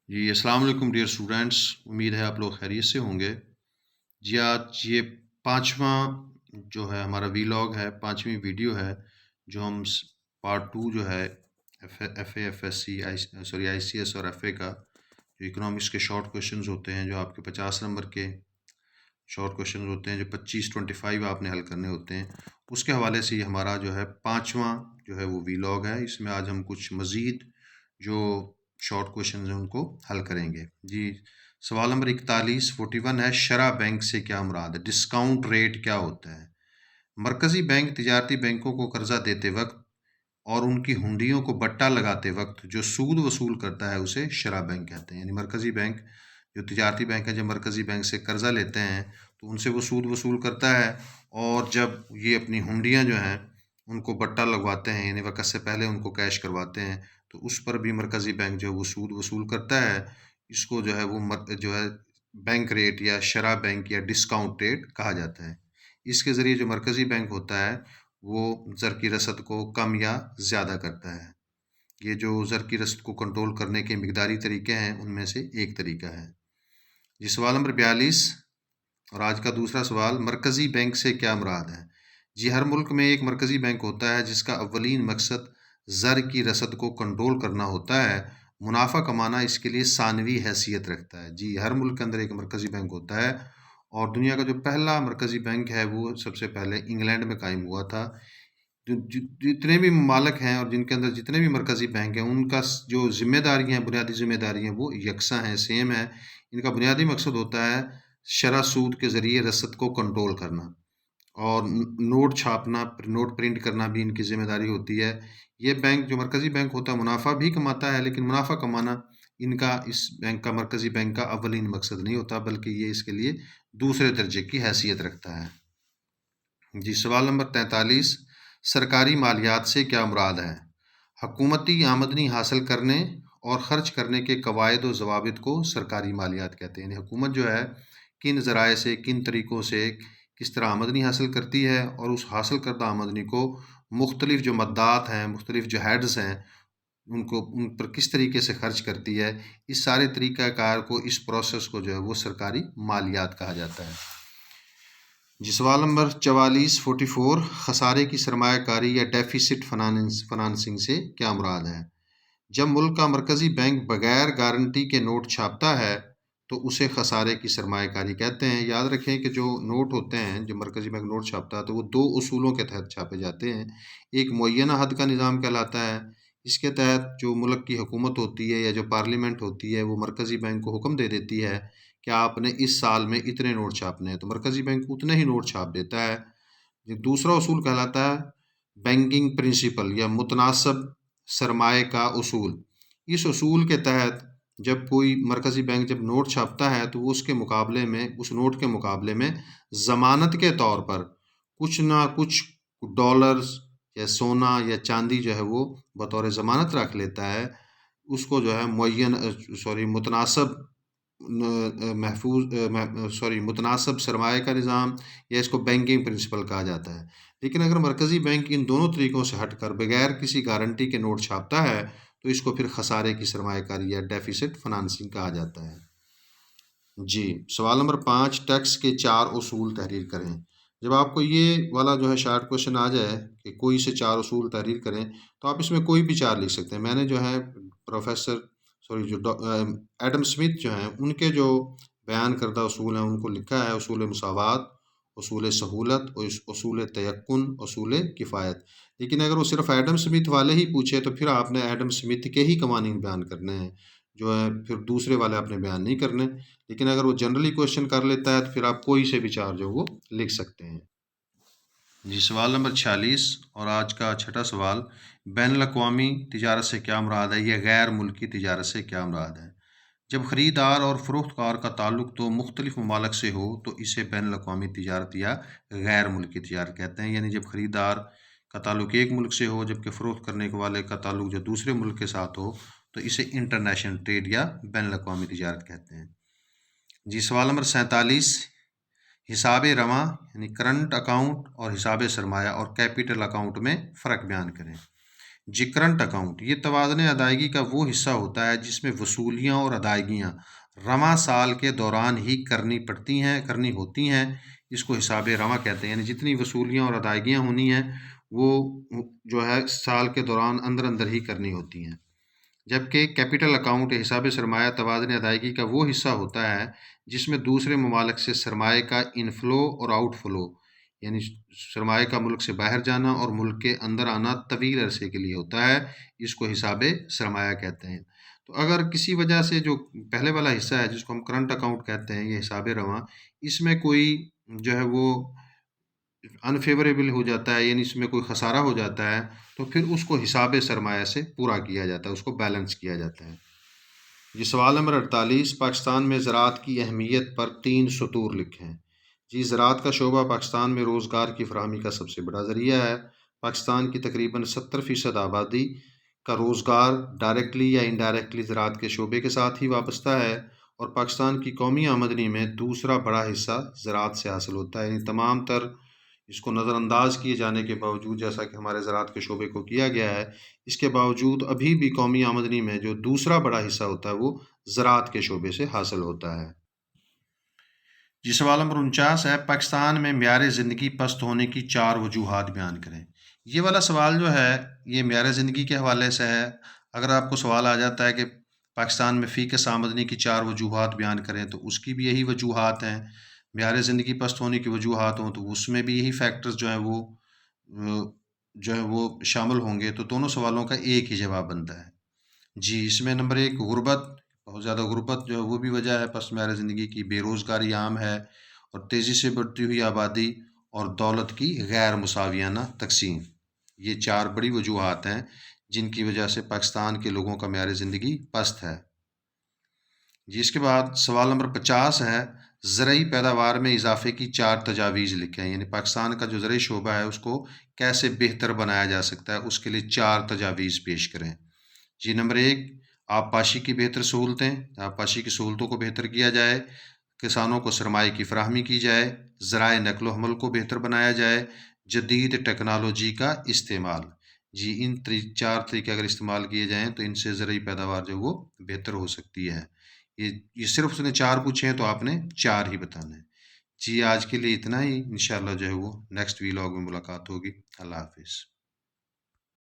جی السلام علیکم dear students, امید ہے آپ لوگ خیریت سے ہوں گے۔ جی آج یہ پانچواں جو ہے ہمارا ویلاگ ہے، پانچویں ویڈیو ہے جو ہم پارٹ 2 جو ہے ایف ایس سی آئی سی ایس اور ایف اے کا جو اکنامکس کے شارٹ کویشچنز ہوتے ہیں، جو آپ کے 50 نمبر کے شارٹ کویشچنز ہوتے ہیں، جو 25 آپ نے حل کرنے ہوتے ہیں، اس کے حوالے سے یہ ہمارا جو ہے پانچواں جو ہے وہ ویلاگ ہے۔ اس میں آج ہم کچھ مزید جو شارٹ کویشچنز ہیں ان کو حل کریں گے۔ جی سوال نمبر 41 ہے، شرح بینک سے کیا مراد ہے؟ ڈسکاؤنٹ ریٹ کیا ہوتا ہے؟ مرکزی بینک تجارتی بینکوں کو قرضہ دیتے وقت اور ان کی ہنڈیوں کو بٹا لگاتے وقت جو سود وصول کرتا ہے اسے شرح بینک کہتے ہیں۔ یعنی مرکزی بینک جو تجارتی بینک ہے، جب مرکزی بینک سے قرضہ لیتے ہیں تو ان سے وہ سود وصول کرتا ہے، اور جب یہ اپنی ہنڈیاں جو ہیں ان کو بٹا لگواتے ہیں، یعنی وقت سے پہلے ان کو کیش کرواتے ہیں، تو اس پر بھی مرکزی بینک جو ہے وہ سود وصول کرتا ہے۔ اس کو جو ہے وہ جو ہے بینک ریٹ یا شرح بینک یا ڈسکاؤنٹ ریٹ کہا جاتا ہے۔ اس کے ذریعے جو مرکزی بینک ہوتا ہے وہ زر کی رسد کو کم یا زیادہ کرتا ہے۔ یہ جو زر کی رسد کو کنٹرول کرنے کے مقداری طریقے ہیں ان میں سے ایک طریقہ ہے۔ جی سوال نمبر 42 اور آج کا دوسرا سوال، مرکزی بینک سے کیا مراد ہے؟ جی ہر ملک میں ایک مرکزی بینک ہوتا ہے جس کا اولین مقصد زر کی رسد کو کنٹرول کرنا ہوتا ہے۔ منافع کمانا اس کے لیے ثانوی حیثیت رکھتا ہے۔ جی ہر ملک کے اندر ایک مرکزی بینک ہوتا ہے، اور دنیا کا جو پہلا مرکزی بینک ہے وہ سب سے پہلے انگلینڈ میں قائم ہوا تھا۔ جتنے بھی ممالک ہیں اور جن کے اندر جتنے بھی مرکزی بینک ہیں ان کا جو ذمہ داری ہیں، بنیادی ذمہ داری ہیں، وہ یکساں ہیں، سیم ہے۔ ان کا بنیادی مقصد ہوتا ہے شرح سود کے ذریعے رسد کو کنٹرول کرنا، اور نوٹ چھاپنا، نوٹ پرنٹ کرنا بھی ان کی ذمہ داری ہوتی ہے۔ یہ بینک جو مرکزی بینک ہوتا ہے منافع بھی کماتا ہے، لیکن منافع کمانا ان کا اس بینک کا مرکزی بینک کا اولین مقصد نہیں ہوتا، بلکہ یہ اس کے لیے دوسرے درجے کی حیثیت رکھتا ہے۔ جی سوال نمبر 43، سرکاری مالیات سے کیا مراد ہے؟ حکومتی آمدنی حاصل کرنے اور خرچ کرنے کے قواعد و ضوابط کو سرکاری مالیات کہتے ہیں۔ یعنی حکومت جو ہے کن ذرائع سے، کن طریقوں سے کس طرح آمدنی حاصل کرتی ہے، اور اس حاصل کردہ آمدنی کو مختلف جو مدات ہیں، مختلف جو ہیڈز ہیں، ان پر کس طریقے سے خرچ کرتی ہے، اس سارے طریقہ کار کو، اس پروسیس کو جو ہے وہ سرکاری مالیات کہا جاتا ہے۔ جی سوال نمبر 44 خسارے کی سرمایہ کاری یا ڈیفیسٹ فنانسنگ سے کیا مراد ہے؟ جب ملک کا مرکزی بینک بغیر گارنٹی کے نوٹ چھاپتا ہے تو اسے خسارے کی سرمایہ کاری کہتے ہیں۔ یاد رکھیں کہ جو نوٹ ہوتے ہیں، جو مرکزی بینک نوٹ چھاپتا ہے تو وہ دو اصولوں کے تحت چھاپے جاتے ہیں۔ ایک معینہ حد کا نظام کہلاتا ہے، اس کے تحت جو ملک کی حکومت ہوتی ہے یا جو پارلیمنٹ ہوتی ہے وہ مرکزی بینک کو حکم دے دیتی ہے کہ آپ نے اس سال میں اتنے نوٹ چھاپنے ہیں، تو مرکزی بینک اتنے ہی نوٹ چھاپ دیتا ہے۔ دوسرا اصول کہلاتا ہے بینکنگ پرنسپل یا متناسب سرمایہ کا اصول۔ اس اصول کے تحت جب کوئی مرکزی بینک جب نوٹ چھاپتا ہے تو وہ اس نوٹ کے مقابلے میں ضمانت کے طور پر کچھ نہ کچھ ڈالرز یا سونا یا چاندی جو ہے وہ بطور ضمانت رکھ لیتا ہے۔ اس کو جو ہے متناسب سرمایہ کا نظام، یا اس کو بینکنگ پرنسپل کہا جاتا ہے۔ لیکن اگر مرکزی بینک ان دونوں طریقوں سے ہٹ کر بغیر کسی گارنٹی کے نوٹ چھاپتا ہے تو اس کو پھر خسارے کی سرمایہ کاری یا ڈیفیسٹ فنانسنگ کہا جاتا ہے۔ جی سوال نمبر 5، ٹیکس کے 4 اصول تحریر کریں۔ جب آپ کو یہ والا جو ہے شارٹ کویشچن آ جائے کہ کوئی سے 4 اصول تحریر کریں، تو آپ اس میں کوئی بھی 4 لکھ سکتے ہیں۔ میں نے جو ہے ایڈم اسمتھ جو ہیں ان کے جو بیان کردہ اصول ہیں ان کو لکھا ہے: اصول مساوات، اصول سہولت، اصول تیقن، اصول کفایت۔ لیکن اگر وہ صرف ایڈم اسمتھ والے ہی پوچھے تو پھر آپ نے ایڈم اسمتھ کے ہی قوانین بیان کرنے ہیں، جو ہے پھر دوسرے والے آپ نے بیان نہیں کرنے۔ لیکن اگر وہ جنرلی کویشچن کر لیتا ہے تو پھر آپ کوئی سے بھی 4 جو وہ لکھ سکتے ہیں۔ جی سوال نمبر 46 اور آج کا چھٹا سوال، بین الاقوامی تجارت سے کیا مراد ہے؟ یہ غیر ملکی تجارت سے کیا مراد ہے؟ جب خریدار اور فروخت کار کا تعلق تو مختلف ممالک سے ہو تو اسے بین الاقوامی تجارت یا غیر ملکی تجارت کہتے ہیں۔ یعنی جب خریدار کا تعلق ایک ملک سے ہو جبکہ فروخت کرنے والے کا تعلق جو دوسرے ملک کے ساتھ ہو تو اسے انٹرنیشنل ٹریڈ یا بین الاقوامی تجارت کہتے ہیں۔ جی سوال نمبر 47، حساب رواں یعنی کرنٹ اکاؤنٹ اور حساب سرمایہ اور کیپٹل اکاؤنٹ میں فرق بیان کریں۔ جی کرنٹ اکاؤنٹ یہ توازن ادائیگی کا وہ حصہ ہوتا ہے جس میں وصولیاں اور ادائیگیاں رواں سال کے دوران ہی کرنی ہوتی ہیں. اس کو حساب رواں کہتے ہیں، یعنی جتنی وصولیاں اور ادائیگیاں ہونی ہیں وہ جو ہے سال کے دوران اندر ہی کرنی ہوتی ہیں. جبکہ کیپٹل اکاؤنٹ حساب سرمایہ توازن ادائیگی کا وہ حصہ ہوتا ہے جس میں دوسرے ممالک سے سرمایہ کا انفلو اور آؤٹ فلو، یعنی سرمایہ کا ملک سے باہر جانا اور ملک کے اندر آنا طویل عرصے کے لیے ہوتا ہے. اس کو حساب سرمایہ کہتے ہیں. تو اگر کسی وجہ سے جو پہلے والا حصہ ہے جس کو ہم کرنٹ اکاؤنٹ کہتے ہیں، یہ حساب رواں، اس میں کوئی جو ہے وہ انفیوریبل ہو جاتا ہے، یعنی اس میں کوئی خسارہ ہو جاتا ہے، تو پھر اس کو حساب سرمایہ سے پورا کیا جاتا ہے، اس کو بیلنس کیا جاتا ہے. جی سوال نمبر 48، پاکستان میں زراعت کی اہمیت پر 3 سطور لکھیں. جی زراعت کا شعبہ پاکستان میں روزگار کی فراہمی کا سب سے بڑا ذریعہ ہے. پاکستان کی تقریباً 70% آبادی کا روزگار ڈائریکٹلی یا انڈائریکٹلی زراعت کے شعبے کے ساتھ ہی وابستہ ہے، اور پاکستان کی قومی آمدنی میں دوسرا بڑا حصہ زراعت سے حاصل ہوتا ہے. یعنی تمام تر اس کو نظر انداز کیے جانے کے باوجود، جیسا کہ ہمارے زراعت کے شعبے کو کیا گیا ہے، اس کے باوجود ابھی بھی قومی آمدنی میں جو دوسرا بڑا حصہ ہوتا ہے وہ زراعت کے شعبے سے حاصل ہوتا ہے. جی سوال نمبر 49 ہے، پاکستان میں معیار زندگی پست ہونے کی 4 وجوہات بیان کریں. یہ والا سوال جو ہے یہ معیار زندگی کے حوالے سے ہے. اگر آپ کو سوال آ جاتا ہے کہ پاکستان میں فی کس آمدنی کی 4 وجوہات بیان کریں تو اس کی بھی یہی وجوہات ہیں. معیار زندگی پست ہونے کی وجوہات ہوں تو اس میں بھی یہی فیکٹرز جو ہیں وہ شامل ہوں گے. تو دونوں سوالوں کا ایک ہی جواب بنتا ہے. جی اس میں نمبر 1 غربت، بہت زیادہ غربت جو ہے وہ بھی وجہ ہے پس معیار زندگی کی. بے روزگاری عام ہے، اور تیزی سے بڑھتی ہوئی آبادی اور دولت کی غیر مساویانہ تقسیم، یہ 4 بڑی وجوہات ہیں جن کی وجہ سے پاکستان کے لوگوں کا معیار زندگی پست ہے. جی اس کے بعد سوال نمبر 50 ہے، زرعی پیداوار میں اضافے کی 4 تجاویز لکھیں. یعنی پاکستان کا جو زرعی شعبہ ہے اس کو کیسے بہتر بنایا جا سکتا ہے، اس کے لیے 4 تجاویز پیش کریں. جی نمبر 1، آبپاشی کی بہتر سہولتیں، آبپاشی کی سہولتوں کو بہتر کیا جائے، کسانوں کو سرمایہ کی فراہمی کی جائے، ذرائع نقل و حمل کو بہتر بنایا جائے، جدید ٹیکنالوجی کا استعمال. جی ان 4 طریقے اگر استعمال کیے جائیں تو ان سے زرعی پیداوار جو وہ بہتر ہو سکتی ہے. یہ صرف اس نے 4 پوچھے ہیں تو آپ نے 4 ہی بتانا ہے. جی آج کے لیے اتنا ہی، انشاءاللہ جو ہے وہ نیکسٹ ویلاگ میں ملاقات ہوگی. اللہ حافظ.